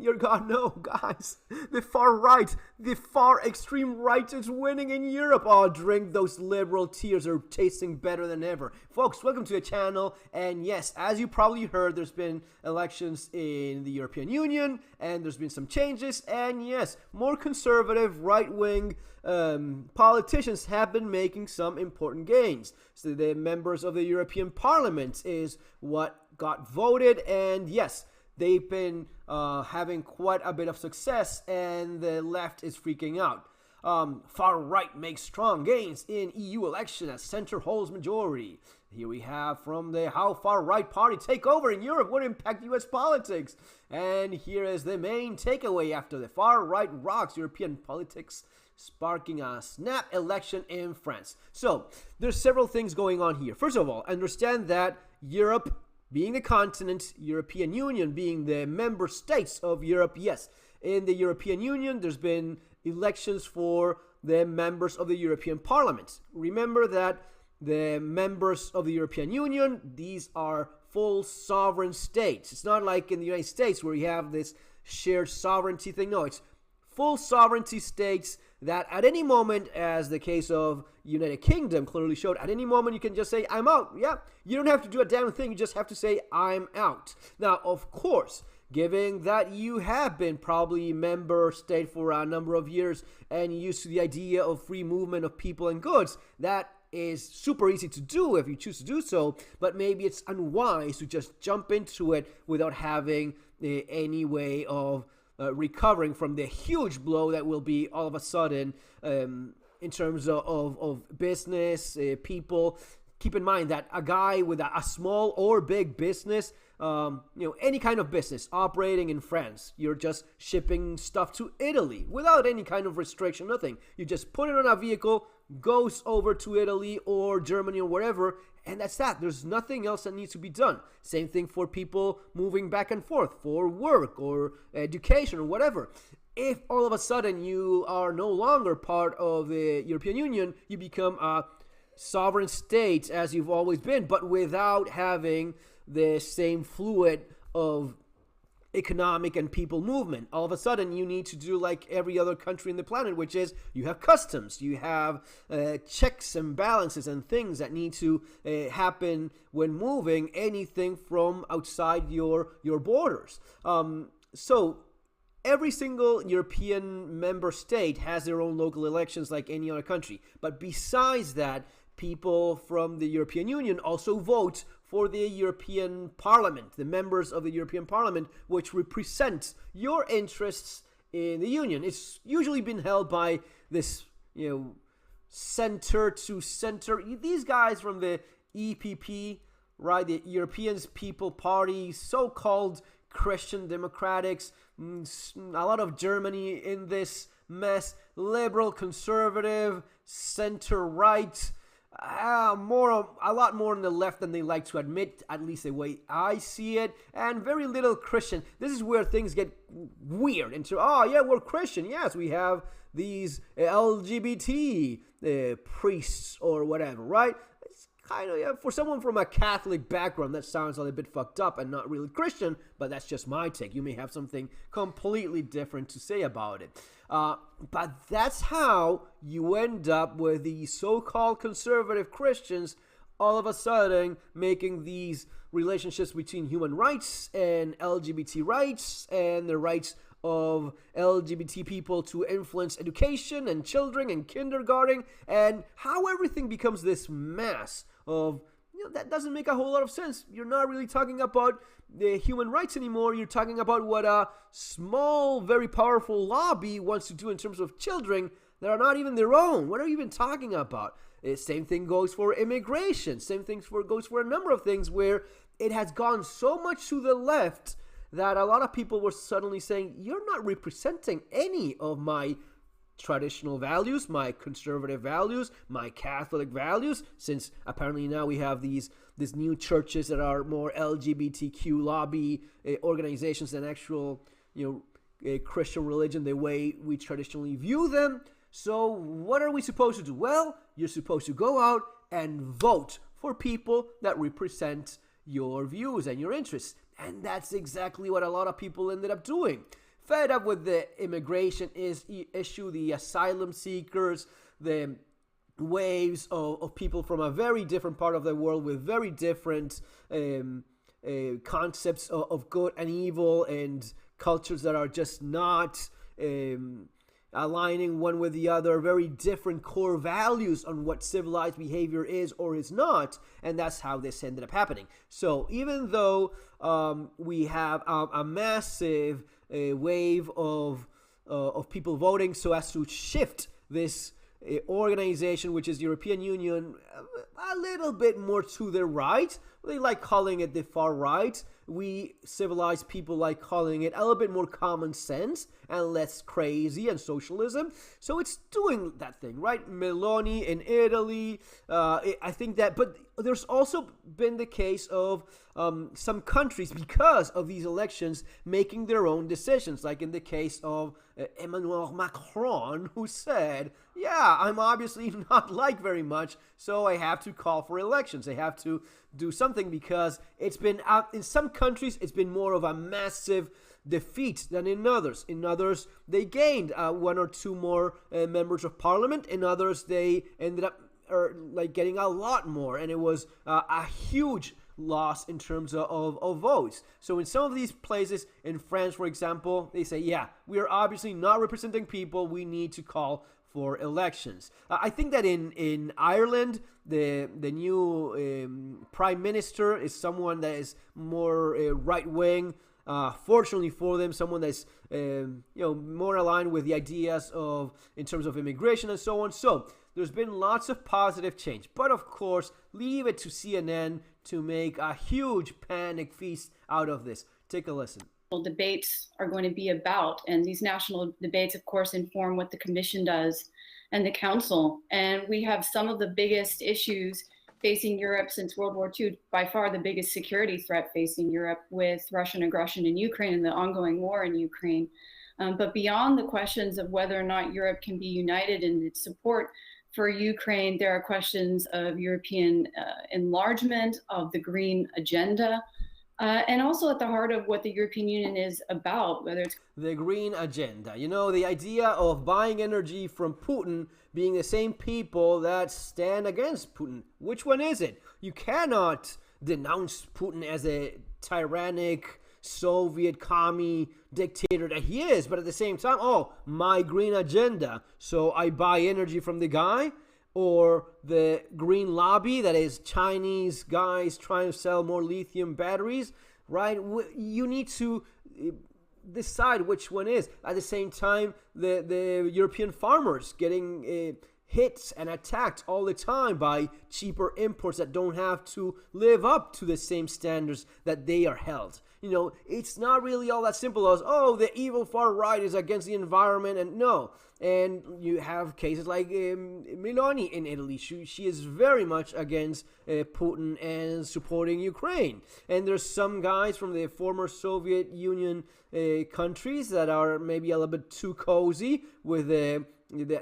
Your God, no, guys. The far right, the far extreme right is winning in Europe. Oh, drink those liberal tears. Are tasting better than ever. Folks, welcome to the channel. And yes, as you probably heard, there's been elections in the European Union, and there's been some changes. And yes, more conservative, right-wing politicians have been making some important gains. So the members of the European Parliament is what got voted, and yes, they've been having quite a bit of success, and the left is freaking out. Far right makes strong gains in EU election as center holds majority. Here we have from the How Far Right Party take over in Europe would impact US politics. And here is the main takeaway after the far right rocks European politics, sparking a snap election in France. So there's several things going on here. First of all, understand that Europe being a continent, European Union being the member states of Europe, yes, in the European Union, there's been elections for the members of the European Parliament. Remember that the members of the European Union, these are full sovereign states. It's not like in the United States where you have this shared sovereignty thing. No, it's full sovereignty states that at any moment, as the case of United Kingdom clearly showed, at any moment you can just say, I'm out. Yeah, you don't have to do a damn thing. You just have to say, I'm out. Now, of course, given that you have been probably member state for a number of years and used to the idea of free movement of people and goods, that is super easy to do if you choose to do so, but maybe it's unwise to just jump into it without having any way of recovering from the huge blow that will be all of a sudden in terms of business, people. Keep in mind that a guy with a small or big business, any kind of business operating in France, you're just shipping stuff to Italy without any kind of restriction, nothing. You just put it on a vehicle, goes over to Italy or Germany or wherever, and that's that. There's nothing else that needs to be done. Same thing for people moving back and forth for work or education or whatever. If all of a sudden you are no longer part of the European Union, you become a sovereign state as you've always been, but without having the same fluid of economic and people movement. All of a sudden you need to do like every other country in the planet, which is you have customs, you have checks and balances and things that need to happen when moving anything from outside your borders. So every single European member state has their own local elections like any other country, but besides that, people from the European Union also vote for the European Parliament, the members of the European Parliament, which represent your interests in the Union. It's usually been held by this, center to center. These guys from the EPP, right, the European People Party, so-called Christian Democrats, a lot of Germany in this mess, liberal, conservative, center-right, a lot more on the left than they like to admit, at least the way I see it, and very little Christian. This is where things get weird. Oh yeah, we're Christian. Yes, we have these LGBT priests or whatever, right? It's kind of, for someone from a Catholic background, that sounds a little bit fucked up and not really Christian, but that's just my take. You may have something completely different to say about it. But that's how you end up with the so-called conservative Christians all of a sudden making these relationships between human rights and LGBT rights and the rights of LGBT people to influence education and children and kindergarten, and how everything becomes this mass of, that doesn't make a whole lot of sense. You're not really talking about the human rights anymore. You're talking about what a small, very powerful lobby wants to do in terms of children that are not even their own. What are you even talking about? Same thing goes for immigration. Same thing goes for a number of things where it has gone so much to the left that a lot of people were suddenly saying, you're not representing any of my traditional values, my conservative values, my Catholic values, since apparently now we have these new churches that are more LGBTQ lobby organizations than actual, Christian religion, the way we traditionally view them. So what are we supposed to do? Well, you're supposed to go out and vote for people that represent your views and your interests. And that's exactly what a lot of people ended up doing. fed up with the immigration issue, the asylum seekers, the waves of people from a very different part of the world with very different concepts of good and evil and cultures that are just not aligning one with the other, very different core values on what civilized behavior is or is not, and that's how this ended up happening. So even though we have a massive wave of people voting so as to shift this organization, which is the European Union, a little bit more to the right. They like calling it the far right. We civilized people like calling it a little bit more common sense and less crazy and socialism. So it's doing that thing, right? Meloni in Italy, I think that, but there's also been the case of some countries, because of these elections, making their own decisions, like in the case of Emmanuel Macron, who said, yeah, I'm obviously not liked very much, so I have to call for elections. I have to do something, because it's been, in some countries, it's been more of a massive defeat than in others. In others, they gained one or two more members of parliament. In others, they ended up getting a lot more, and it was a huge loss in terms of votes. So in some of these places, in France, for example, they say, yeah, we are obviously not representing people. We need to call for elections. I think that in Ireland, the new prime minister is someone that is more right-wing. Fortunately for them, someone that's more aligned with the ideas of, in terms of immigration and so on. So there's been lots of positive change, but of course, leave it to CNN to make a huge panic feast out of this. Take a listen. Debates are going to be about, and these national debates, of course, inform what the Commission does and the Council. And we have some of the biggest issues facing Europe since World War II, by far the biggest security threat facing Europe, with Russian aggression in Ukraine and the ongoing war in Ukraine. But beyond the questions of whether or not Europe can be united in its support for Ukraine, there are questions of European enlargement, of the green agenda, and also at the heart of what the European Union is about, whether it's the green agenda. You know, the idea of buying energy from Putin being the same people that stand against Putin. Which one is it? You cannot denounce Putin as a tyrannic Soviet commie dictator that he is, but at the same time, oh, my green agenda, so I buy energy from the guy. Or the green lobby, that is Chinese guys trying to sell more lithium batteries, right? You need to decide which one is. At the same time, the European farmers getting hit and attacked all the time by cheaper imports that don't have to live up to the same standards that they are held. You know, it's not really all that simple as, oh, the evil far right is against the environment, and no. And you have cases like Meloni in Italy. She is very much against Putin and supporting Ukraine. And there's some guys from the former Soviet Union countries that are maybe a little bit too cozy with the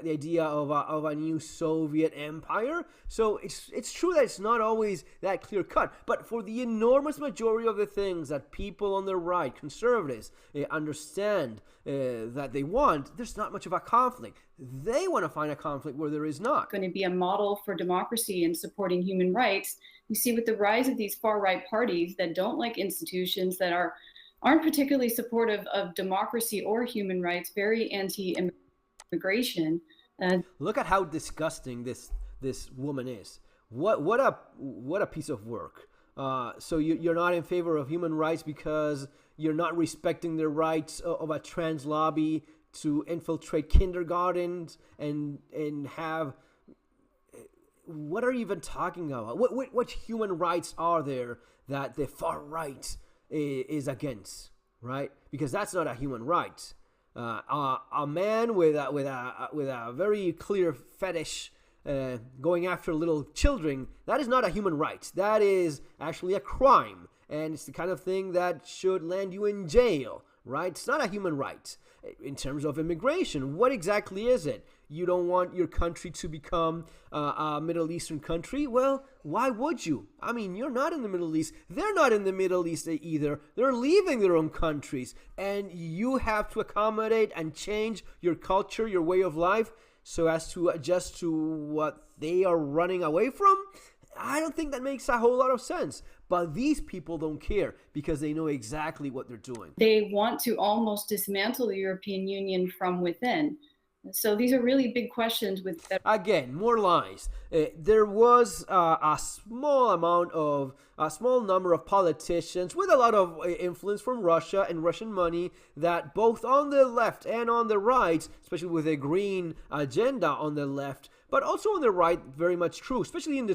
idea of a new Soviet empire. So it's true that it's not always that clear cut, but for the enormous majority of the things that people on the right, conservatives, understand that they want, there's not much of a conflict. They want to find a conflict where there is not. Going to be a model for democracy and supporting human rights. You see with the rise of these far right parties that don't like institutions, that aren't particularly supportive of democracy or human rights, very anti-immigration. Look at how disgusting this woman is. What a piece of work. So you're not in favor of human rights because you're not respecting the rights of a trans lobby to infiltrate kindergartens and have. What are you even talking about? What human rights are there that the far right is against, right? Because that's not a human right. A man with a very clear fetish going after little children, that is not a human right. That is actually a crime, and it's the kind of thing that should land you in jail, right? It's not a human right. In terms of immigration, what exactly is it? You don't want your country to become a Middle Eastern country? Well, why would you? I mean, you're not in the Middle East. They're not in the Middle East either. They're leaving their own countries. And you have to accommodate and change your culture, your way of life, so as to adjust to what they are running away from? I don't think that makes a whole lot of sense. But these people don't care because they know exactly what they're doing. They want to almost dismantle the European Union from within. So these are really big questions with that. Again, more lies. There was a small number of politicians with a lot of influence from Russia and Russian money that both on the left and on the right, especially with a green agenda on the left, but also on the right, very much true, especially in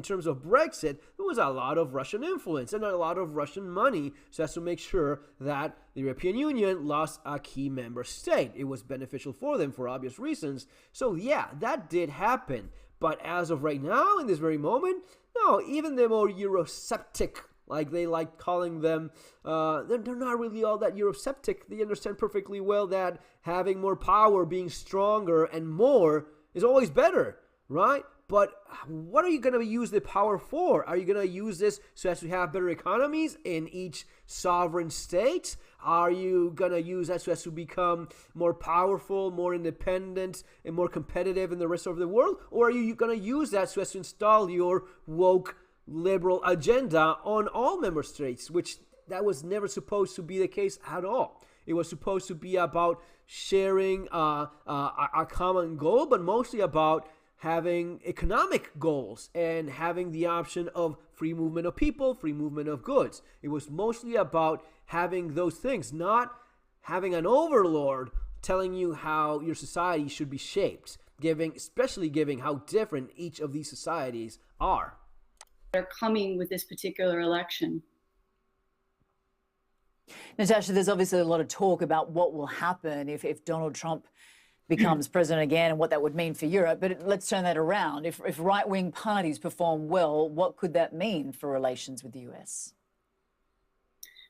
terms of Brexit, there was a lot of Russian influence and a lot of Russian money so as to make sure that the European Union lost a key member state. It was beneficial for them for obvious reasons. So yeah, that did happen. But as of right now, in this very moment, no, even the more Eurosceptic, like they like calling them, they're not really all that Eurosceptic. They understand perfectly well that having more power, being stronger and more is always better, right? But what are you going to use the power for? Are you going to use this so as to have better economies in each sovereign state? Are you going to use that so as to become more powerful, more independent, and more competitive in the rest of the world? Or are you going to use that so as to install your woke liberal agenda on all member states, which that was never supposed to be the case at all? It was supposed to be about sharing a common goal, but mostly about having economic goals and having the option of free movement of people, free movement of goods. It was mostly about having those things, not having an overlord telling you how your society should be shaped, especially giving how different each of these societies are. They're coming with this particular election. Natasha, there's obviously a lot of talk about what will happen if Donald Trump becomes president again and what that would mean for Europe. But let's turn that around. If right-wing parties perform well, what could that mean for relations with the US?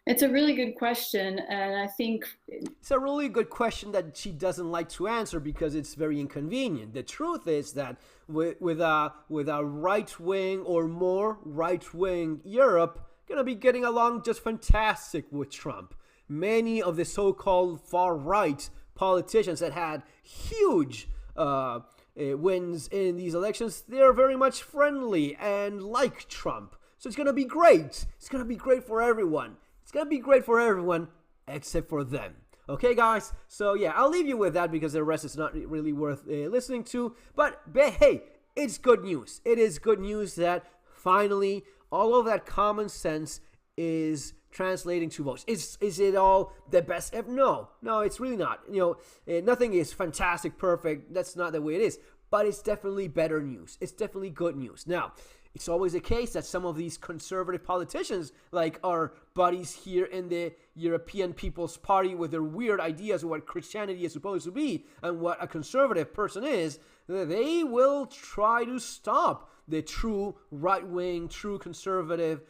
It's a really good question, and I think it's a really good question that she doesn't like to answer because it's very inconvenient. The truth is that with a right-wing or more right-wing Europe gonna be getting along just fantastic with Trump. Many of the so-called far-right politicians that had huge wins in these elections, they're very much friendly and like Trump. So it's gonna be great. It's gonna be great for everyone. It's gonna be great for everyone except for them. Okay, guys? So yeah, I'll leave you with that because the rest is not really worth listening to. But hey, it's good news. It is good news that finally all of that common sense is translating to votes. Is it all the best? No, it's really not. Nothing is fantastic, perfect. That's not the way it is. But it's definitely better news. It's definitely good news. Now, it's always the case that some of these conservative politicians, like our buddies here in the European People's Party with their weird ideas of what Christianity is supposed to be and what a conservative person is, they will try to stop the true right-wing, true conservative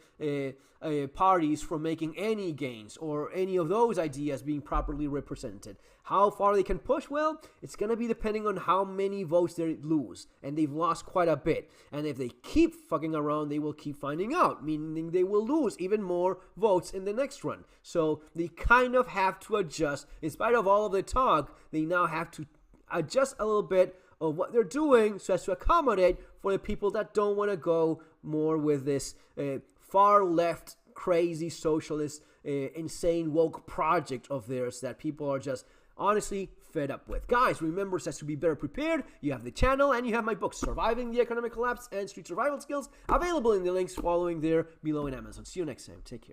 parties from making any gains or any of those ideas being properly represented. How far they can push? Well, it's going to be depending on how many votes they lose. And they've lost quite a bit. And if they keep fucking around, they will keep finding out, meaning they will lose even more votes in the next run. So they kind of have to adjust. In spite of all of the talk, they now have to adjust a little bit of what they're doing so as to accommodate for the people that don't want to go more with this far left, crazy, socialist, insane, woke project of theirs that people are just honestly fed up with. Guys, remember, so as to be better prepared, you have the channel and you have my books, Surviving the Economic Collapse and Street Survival Skills, available in the links following there below in Amazon. See you next time. Take care.